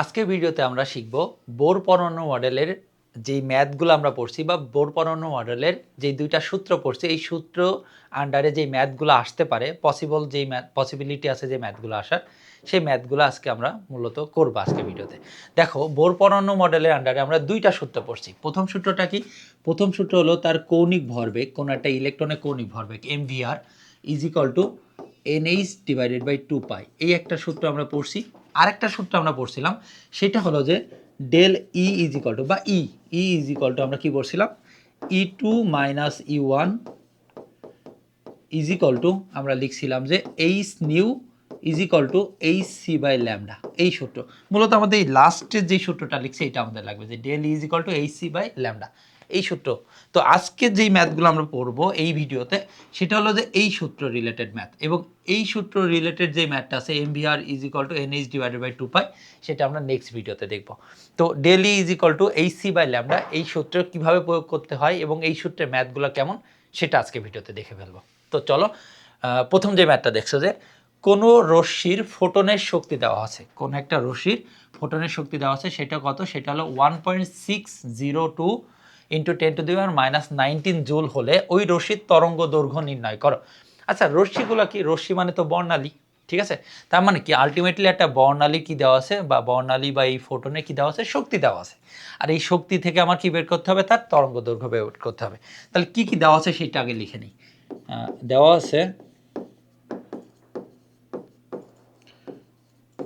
আজকের ভিডিওতে আমরা শিখব বোর পরমাণু মডেলের যেই ম্যাথগুলো আমরা পড়ছি বা বোর পরমাণু মডেলের যেই দুইটা সূত্র পড়ছি এই সূত্র আন্ডারে যেই ম্যাথগুলো আসতে পারে যেই পসিবিলিটি আছে যে ম্যাথগুলো আসার সেই ম্যাথগুলো আজকে আমরা মূলত করব আজকে ভিডিওতে। দেখো বোর পরমাণু মডেলের আন্ডারে আমরা দুইটা সূত্র পড়ছি। প্রথম সূত্রটা কি? প্রথম সূত্র হলো তার কৌণিক ভরবেগ, কোনো একটা ইলেকট্রনের কৌণিক ভরবেগ MVR is equal to NH divided by 2 pi. এই একটা সূত্র আমরা পড়ছি। আরেকটা সূত্র আমরা পড়ছিলাম, সেটা হলো যে del E is equal to বা ই ইজ ইকুয়াল টু আমরা কি পড়ছিলাম E2 minus E1 is equal two আমরা লিখছিলাম যে H nu is equal to HC by lambda. এই সূত্র মূলত আমাদের এই লাস্টের যে সূত্রটা লিখছি এটা আমাদের লাগবে যে del is equal to HC by lambda, এই সূত্র। তো আজকে যেই ম্যাথগুলো আমরা পড়বো এই ভিডিওতে সেটা হলো যে এই সূত্র রিলেটেড ম্যাথ, এবং এই সূত্র রিলেটেড যে ম্যাথটা আছে MVR is equal to NH divided by 2 pi, সেটা আমরা নেক্সট ভিডিওতে দেখব। তো del E is equal to HC by lambda এই সূত্র কীভাবে প্রয়োগ করতে হয় এবং এই সূত্রের ম্যাথগুলো কেমন সেটা আজকে ভিডিওতে দেখে ফেলবো। তো চলো, প্রথম যে ম্যাথটা দেখছো যে কোনো রশ্মির ফোটনের শক্তি দেওয়া আছে, কোনো একটা রশ্মির ফোটনের শক্তি দেওয়া আছে, সেটা কত? সেটা হলো 1.602 ইন্টু 10⁻⁻19 জুল হলে ওই রশ্মির তরঙ্গ দৈর্ঘ্য নির্ণয় করো। আচ্ছা, রশ্মিগুলো কি? রশ্মি মানে তো বর্ণালী, ঠিক আছে? তার মানে কি আলটিমেটলি একটা বর্ণালী কি দেওয়া আছে, বা বর্ণালী বা এই ফোটনে কি দেওয়া আছে? শক্তি দেওয়া আছে। আর এই শক্তি থেকে আমার কি বের করতে হবে? তার তরঙ্গ দৈর্ঘ্য বের করতে হবে। তাহলে কি কি দেওয়া আছে সেটা আগে লিখে নিই। দেওয়া আছে,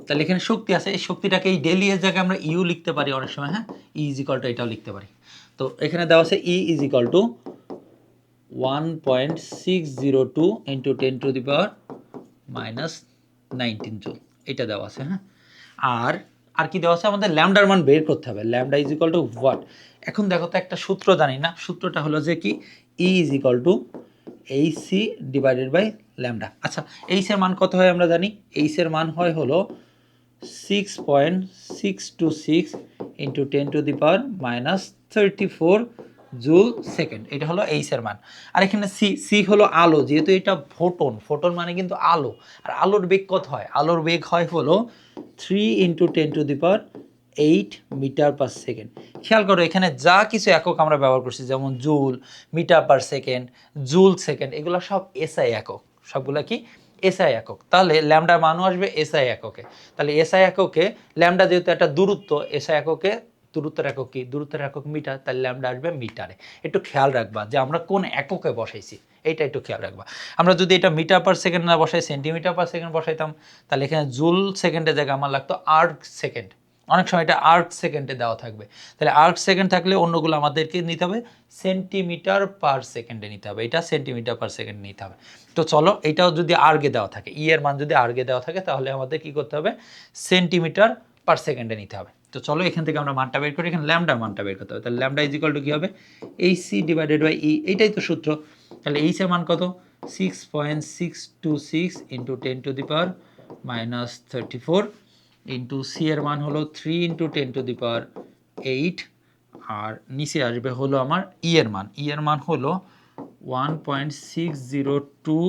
তাহলে এখানে শক্তি আছে, এই শক্তিটাকে এই ডেল এর জায়গায় আমরা ইউ লিখতে পারি অনেক সময়, হ্যাঁ, ই ইজ ইকুয়াল টু এটাও লিখতে পারি। তো এখানে দেওয়া আছে E is equal to 1.602 into 10⁻⁻19 joule, এটা দেওয়া আছে, হ্যাঁ। আর কি দেওয়া আছে? আমাদের ল্যামডার মান বের করতে হবে। Lambda is equal two what? এখন দেখো তো একটা সূত্র জানি না, সূত্রটা হলো যে কি E is equal to HC divided by lambda. আচ্ছা, এইচ এর মান কত হয় আমরা জানি? এইচ এর মান হয় হলো 6.626 ইন্টু 10⁻⁻34 জুল সেকেন্ড, এটা হলো এইচ এর মান। আর এখানে সি হলো আলো, যেহেতু এটা ফোটন মানে কিন্তু আলো। আর আলোর বেগ কত হয়? আলোর বেগ হয় হলো 3 ইন্টু 10⁸ মিটার পার সেকেন্ড। খেয়াল করো এখানে যা কিছু একক আমরা ব্যবহার করছি, যেমন joule, metre per second, joule second, এগুলো সব এসআই একক, সবগুলা কি এসআই একক। তাহলে ল্যামডার মানও আসবে এসআই এককে। তাহলে এসআই এককে ল্যামডা যেহেতু একটা দূরত্ব, এসআই এককে দূরত্বের একক কি? দূরত্বের একক মিটার, তাহলে ল্যামডা আসবে মিটারে। একটু খেয়াল রাখবা যে আমরা কোন এককে বসাইছি, এইটা একটু খেয়াল রাখবা। আমরা যদি এটা মিটার পার সেকেন্ড না বসাই, সেন্টিমিটার পার সেকেন্ড বসাইতাম, তাহলে এখানে জুল সেকেন্ডের জায়গায় আমার লাগতো আর্ক সেকেন্ড। অনেক সময় এটা আর্ক সেকেন্ডে দেওয়া থাকবে, তাহলে আর্ক সেকেন্ড থাকলে অন্যগুলো আমাদেরকে নিতে হবে সেন্টিমিটার পার সেকেন্ডে নিতে হবে, এটা সেন্টিমিটার পার সেকেন্ড নিতে হবে। তো চলো, এটাও যদি আর্গে দেওয়া থাকে, ই এর মান যদি আর্গে দেওয়া থাকে, তাহলে আমাদের কি করতে হবে? সেন্টিমিটার পার সেকেন্ডে নিতে হবে। তো চলো এখান থেকে আমরা মানটা বের করি, এখানে ল্যামডার মানটা বের করতে হবে। তাহলে ল্যামডা ইজ ইকুয়াল টু কী হবে? HC ডিভাইডেড বাই ই, এইটাই তো সূত্র। তাহলে এইচ এর মান কত? 6.626 ইন্টু 10⁻⁻34 ইন্টু সি এর মান হলো 3 ইন্টু 10⁸, আর নিচে আসবে হলো আমার ই এর মান। ই এর মান হলো 1.602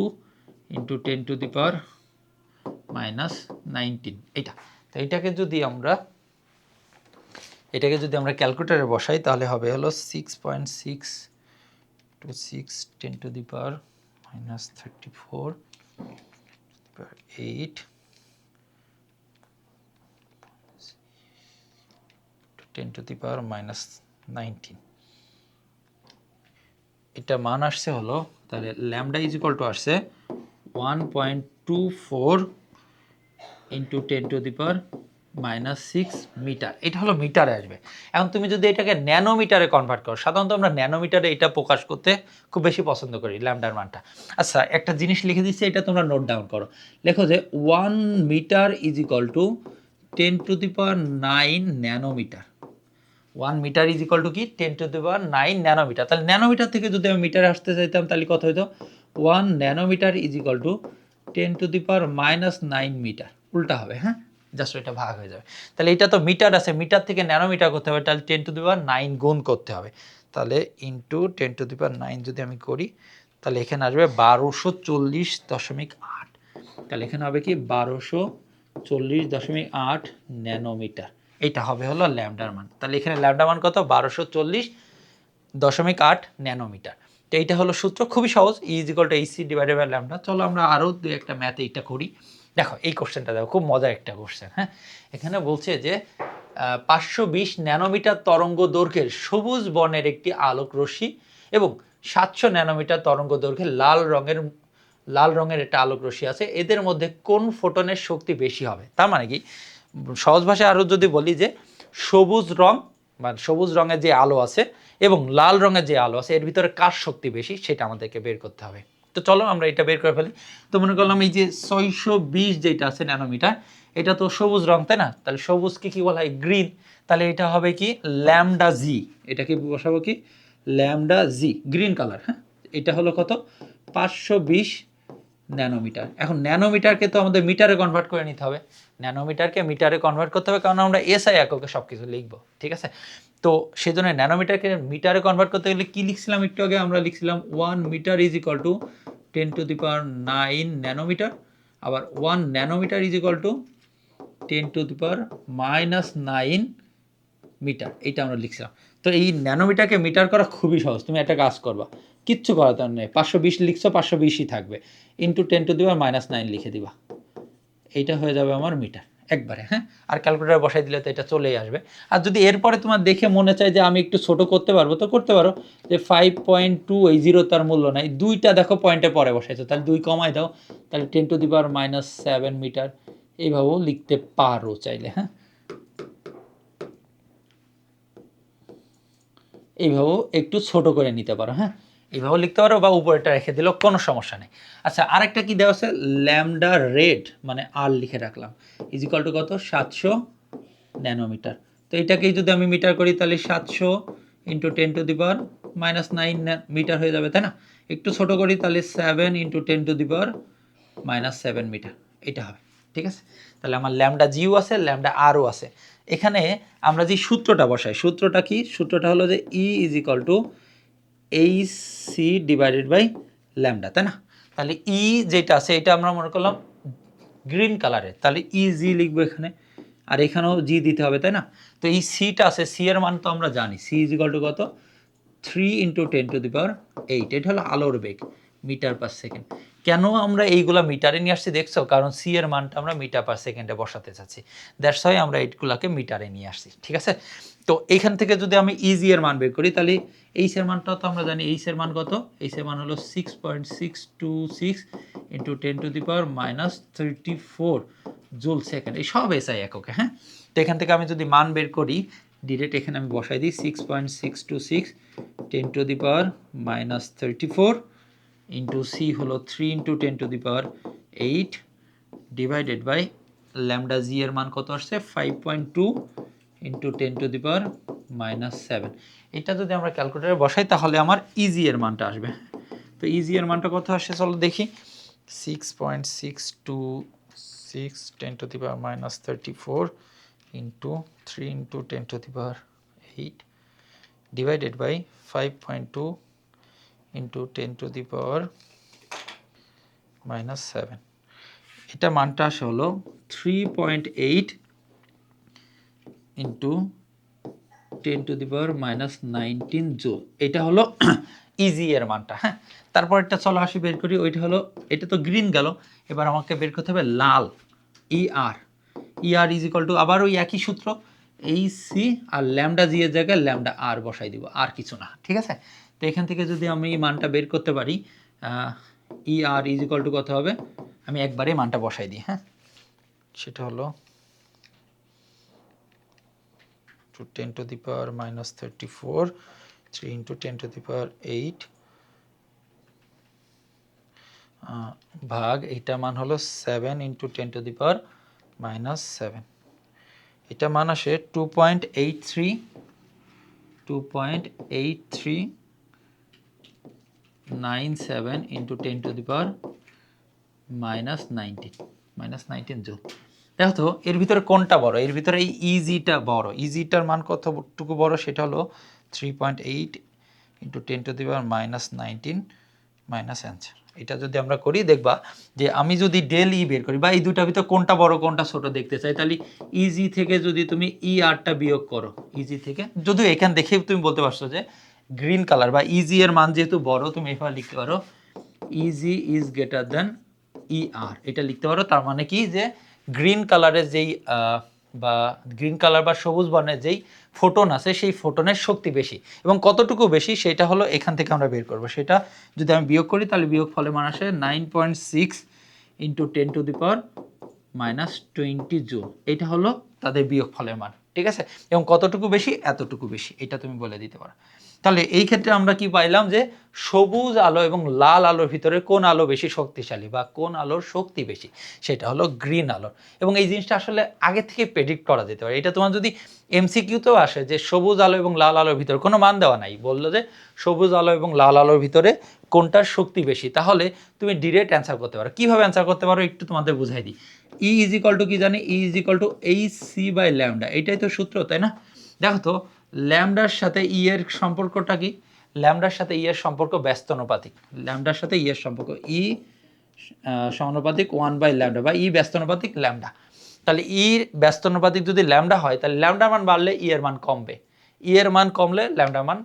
ইন্টু 10⁻⁻19, এইটা। তো এটাকে যদি আমরা ক্যালকুলেটারে বসাই, তাহলে হবে হলো 6.626 10⁻⁻34 8 10⁻⁻19, এটা মান আসছে হলো, তাহলে ল্যামডা ইজ ইকুয়াল টু আসছে 1.24 ইন্টু 10⁻⁻6 মিটার। এটা হলো মিটারে আসবে। এখন তুমি যদি এটাকে ন্যানোমিটারে কনভার্ট করো, সাধারণত আমরা ন্যানোমিটারে এটা প্রকাশ করতে খুব বেশি পছন্দ করি ল্যামডার মানটা। আচ্ছা, একটা জিনিস লিখে দিচ্ছি, এটা তোমরা নোট ডাউন করো। লেখো যে 1 metre is equal to 10⁹ nanometre. 1 metre is equal to কি? 10⁹ ন্যানোমিটার। তাহলে ন্যানোমিটার থেকে যদি আমি মিটারে আসতে চাইতাম, তাহলে কত হইতো? 1 nanometre is equal to 10⁻⁹ metre. উল্টা হবে, হ্যাঁ, জাস্ট এটা ভাগ হয়ে যাবে। তাহলে এটা তো মিটার আছে, মিটার থেকে ন্যানোমিটার করতে হবে, তাহলে 10⁹ গুণ করতে হবে। তাহলে ইন্টু 10⁹ যদি আমি করি, তাহলে এখানে আসবে 1240.8। তাহলে এখানে হবে কি 1240.8 ন্যানোমিটার। এটা হবে হলো ল্যামডার মান। তাহলে এখানে ল্যামডা মান কত? 1240.8 ন্যানোমিটার। তো এইটা হলো সূত্র, খুবই সহজ, E=AC ডিভাইডেড বাই ল্যামডা। চলো আমরা আরও দু একটা ম্যাথে এটা করি। দেখো এই কোশ্চেনটা দেখো, খুব মজার একটা কোশ্চেন। হ্যাঁ, এখানে বলছে যে 520 ন্যানোমিটার তরঙ্গ দৈর্ঘ্যের সবুজ বর্ণের একটি আলোক রশ্মি এবং 700 ন্যানোমিটার তরঙ্গ দৈর্ঘ্যের লাল রঙের একটা আলোক রশ্মি আছে, এদের মধ্যে কোন ফোটনের শক্তি বেশি হবে? তার মানে কি, সহজ ভাষায় আরও যদি বলি যে সবুজ রং বা সবুজ রঙের যে আলো আছে এবং লাল রঙের যে আলো আছে, এর ভিতরে কার শক্তি বেশি সেটা আমাদেরকে বের করতে হবে। তো চলো আমরা এটা বের করে ফেলি। তো মনে করলাম এই যে 620 যেটা আছে ন্যানোমিটার, এটা তো সবুজ রং, তাই না? তাহলে সবুজকে কি বলা হয়? গ্রিন। তাহলে এটা হবে কি? ল্যামডা জি। এটা কি বসাবো কি? ল্যামডা জি, গ্রিন কালার। হ্যাঁ, এটা হলো কত? 520 ন্যানোমিটার। এখন ন্যানোমিটারকে তো আমাদের মিটারে কনভার্ট করে নিতে হবে, ন্যানোমিটারকে মিটারে কনভার্ট করতে হবে, কারণ আমরা এসআই এককে সব কিছু লিখবো, ঠিক আছে? তো সেজন্য ন্যানোমিটারকে মিটারে কনভার্ট করতে গেলে কি লিখছিলাম একটু আগে? আমরা লিখছিলাম 1 metre is equal to 10⁹ nanometre, আবার 1 nanometre is equal to 10⁻⁹ metre, এইটা আমরা লিখছিলাম। তো এই ন্যানোমিটারকে মিটার করা খুবই সহজ। তুমি একটা কাজ করবা, কিচ্ছু করার দরকার নেই, 520 লিখছো, 520ই থাকবে, ইন্টু 10⁻⁹ লিখে দিবা, এইটা হয়ে যাবে আমার মিটার একবারে। হ্যাঁ, আর ক্যালকুলেটার বসাই দিলে তো এটা চলেই আসবে। আর যদি এরপরে তোমার দেখে মনে চায় যে আমি একটু ছোট করতে পারবো, তো করতে পারো, যে 5.2, এই জিরো তার মূল্য নাই, দুইটা দেখো পয়েন্টে পরে বসাইছো, তাহলে 2 কমাই দাও, তাহলে 10⁻⁷ মিটার, এইভাবেও লিখতে পারো চাইলে। হ্যাঁ, এইভাবেও একটু ছোট করে নিতে পারো। হ্যাঁ, এইভাবেও লিখতে পারো, বা উপরেটা রেখে দিলেও কোনো সমস্যা নেই। আচ্ছা, আরেকটা কি দেওয়া আছে? ল্যামডা রেড মানে আর লিখে রাখলাম, ইজ ইকুয়াল টু কত? 700 ন্যানোমিটার। তো এটাকেই যদি আমি মিটার করি, তাহলে 700 ইন্টু 10⁻⁹ মিটার হয়ে যাবে, তাই না? একটু ছোট করি, তাহলে 7 ইন্টু 10⁻⁷ মিটার, এটা হবে। ঠিক আছে, তাহলে আমার ল্যামডা জিও আছে, ল্যামডা আরও আছে। এখানে আমরা যে সূত্রটা বসাই, সূত্রটা কি? সূত্রটা হলো যে E is equal to AC divided by lambda, তাই না? তাহলে ই যেটা আছে এটা আমরা মনে করলাম গ্রিন কালারের, তাহলে জি লিখবো এখানে, আর এখানেও জি দিতে হবে, তাই না? তো এই সিটা আছে, সি এর মান তো আমরা জানি, সি ইজ ইকুয়াল টু কত? 3 ইন্টু 10⁸ এটা হলো আলোর বেগ, মিটার পার সেকেন্ড। কেন আমরা এইগুলা মিটারে নিয়ে আসছি দেখছো? কারণ সি এর মানটা আমরা মিটার পার সেকেন্ডে বসাতে চাচ্ছি, দ্যাটস ওয়াই আমরা এইগুলাকে মিটারে নিয়ে আসছি। ঠিক আছে, তো এইখান থেকে যদি আমি ইজি এর মান বের করি, তাহলে এইচ এর মানটাও তো আমরা জানি, এইচ এর মান কত? এইচ এর মান হলো 6.626 ইন্টু 10⁻⁻34 জুল সেকেন্ড, এই সব এসআই এককে। হ্যাঁ, তো এখান থেকে আমি যদি মান বের করি, ডিরেক্ট এখানে আমি বসাই দিই 6.626 10⁻⁻34 ইন্টু সি হলো 3 ইন্টু 10⁸ ডিভাইডেড বাই ল্যামডা জি এর মান কত আসছে? 5.2 ইন্টু 10⁻⁷। এটা যদি আমরা ক্যালকুলেটারে বসাই, তাহলে আমার ইজি এর মানটা আসবে। তো ইজি এর মানটা কত আসছে চলো দেখি, 6.626 10⁻⁻34 into 3 into 10⁸ divided by 5.2 into 10⁻⁷। এটা মানটা আসে হলো 3.8 ইন্টু 10⁻⁻19 জুল। এটা হলো ইজি এর মানটা। হ্যাঁ, তারপর একটা চলো আসি বের করি, ওইটা হলো, এটা তো গ্রিন গেল, এবার আমাকে বের করতে হবে লাল, ER. ER is equal to আবার ওই একই সূত্র, এই সি আর ল্যামডা জি এর জায়গায় ল্যামডা আর বসাই দিব, আর কিছু না। ঠিক আছে, তো এখান থেকে যদি আমি এই মানটা বের করতে পারি, ইআর ইজ ইকুয়াল টু কত হবে? আমি একবারে মানটা বসাই দিই। হ্যাঁ, সেটা হলো 10⁻⁻34 3 ইন্টু 10⁸ ভাগ, এটা মান হলো 7 ইন্টু 10⁻⁷। এটা মান আসে 2.8397 ইন্টু 10⁻⁻19 জুল। দেখো তো এর ভিতরে কোনটা বড়? এর ভিতরে এই ইজিটা বড়, ইজিটার মান কতটুকু বড়? সেটা হলো 3.8 ইন্টু 10⁻⁻19 মাইনাস অ্যান্সার। এটা যদি আমরা করি দেখবা যে আমি যদি ডেল ই বের করি বা এই দুটার ভিতর কোনটা বড় কোনটা ছোট দেখতে চাই, তাহলে ইজি থেকে যদি তুমি ই আরটা বিয়োগ করো, ইজি থেকে যদিও এখান দেখে তুমি বলতে পারছো যে গ্রিন কালার বা ইজি এর মান যেহেতু বড়, তুমি এভাবে লিখতে পারো ইজি ইজ গ্রেটার দেন ই আর, এটা লিখতে পারো। তার মানে কি যে গ্রিন কালারের যেই বা গ্রিন কালার বা সবুজ বর্ণের যেই ফোটন আছে সেই ফোটনের শক্তি বেশি, এবং কতটুকু বেশি সেটা হলো এখান থেকে আমরা বের করব। সেটা যদি আমি বিয়োগ করি তাহলে বিয়োগ ফলে মান আসে 9.6 ইন্টু 10⁻⁻20 জুল। এটা হলো তাদের বিয়োগ ফলের মান, ঠিক আছে। এবং কতটুকু বেশি, এতটুকু বেশি, এটা তুমি বলে দিতে পারো। তাহলে এই ক্ষেত্রে আমরা কি পাইলাম যে সবুজ আলো এবং লাল আলোর ভিতরে কোন আলো বেশি শক্তিশালী বা কোন আলোর শক্তি বেশি, সেটা হলো গ্রিন আলো। এবং এই জিনিসটা আসলে আগে থেকে প্রেডিক্ট করা যেতে পারে। এটা তোমার যদি এমসিকিউতেও আসে যে সবুজ আলো এবং লাল আলোর ভিতরে কোনো মান দেওয়া নাই, বললো যে সবুজ আলো এবং লাল আলোর ভিতরে কোনটার শক্তি বেশি, তাহলে তুমি ডিরেক্ট অ্যান্সার করতে পারো। কীভাবে অ্যান্সার করতে পারো একটু তোমাদের বুঝাই দিই। ই ইজ ইকাল টু কি জানি, E is equal to H C by lambda, এটাই তো সূত্র, তাই না? দেখো তো ল্যামডার সাথে ই এর সম্পর্কটা কি? ল্যামডার সাথে ই এর সম্পর্ক ব্যস্তানুপাতিক। ল্যামডার সাথে ই এর সম্পর্ক ই সমানুপাতিক 1/ল্যামডা বা ই ব্যস্তানুপাতিক ল্যামডা। তাহলে ই ব্যস্তানুপাতিক যদি ল্যামডা হয় তাহলে ল্যামডার মান বাড়লে ই এর মান কমবে, ই এর মান কমলে ল্যামডার মান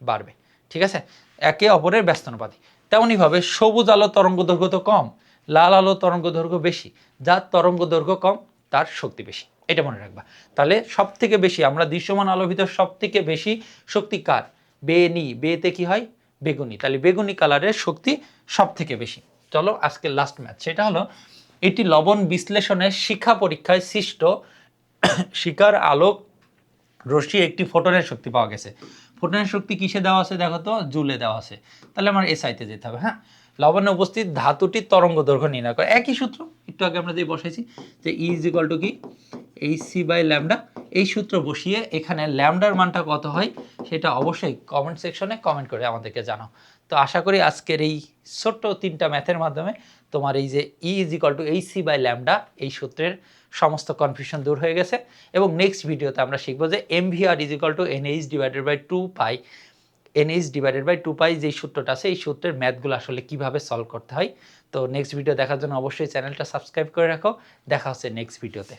বাড়বে, ঠিক আছে। একে অপরের ব্যস্তানুপাতিক। তেমনইভাবে সবুজ আলো তরঙ্গ দৈর্ঘ্য তো কম, লাল আলো তরঙ্গ দৈর্ঘ্য বেশি, যার তরঙ্গ দৈর্ঘ্য কম তার শক্তি বেশি, এটা মনে রাখবা। তাহলে সব থেকে বেশি আমরা দৃশ্যমান আলোর ভিতর সব থেকে বেশি শক্তি কার? বেনি, বেতে কি হয়? বেগুনি। তাহলে বেগুনি কালারের শক্তি সব থেকে বেশি। চলো আজকে লাস্ট ম্যাথ, সেটা হলো এটি লবণ বিশ্লেষণের শিক্ষা পরীক্ষায় সৃষ্ট শিকার আলোক রশ্মি একটি ফোটনের শক্তি পাওয়া গেছে। ফোটনের শক্তি কিসে দেওয়া আছে দেখো তো, জুলে দেওয়া আছে। তাহলে আমার এসআইতে যেতে হবে। হ্যাঁ, লবণে উপস্থিত ধাতুটির তরঙ্গ দৈর্ঘ্য নির্ণয় করে, একই সূত্র একটু আগে আমরা যে বসাইছি যে ই ইজ ইকুয়াল টু কি এইচ সি বাই ল্যামডা। এই সূত্র বসিয়ে এখানে ল্যামডার মানটা কত হয় সেটা অবশ্যই কমেন্ট সেকশনে কমেন্ট করে আমাদেরকে জানাও। তো আশা করি আজকের এই ছোট্ট 3টা ম্যাথের মাধ্যমে তোমার এই যে E is equal to H C by lambda এই সূত্রের সমস্ত কনফিউশন দূর হয়ে গেছে। এবং নেক্সট ভিডিওতে আমরা শিখবো যে MVR is equal to NH divided by 2 pi, NH divided by 2 pi যেই সূত্রটা আছে এই সূত্রের ম্যাথগুলো আসলে কিভাবে সলভ করতে হয়। তো নেক্সট ভিডিও দেখার জন্য অবশ্যই চ্যানেলটা সাবস্ক্রাইব করে রাখো। দেখা হচ্ছে নেক্সট ভিডিওতে।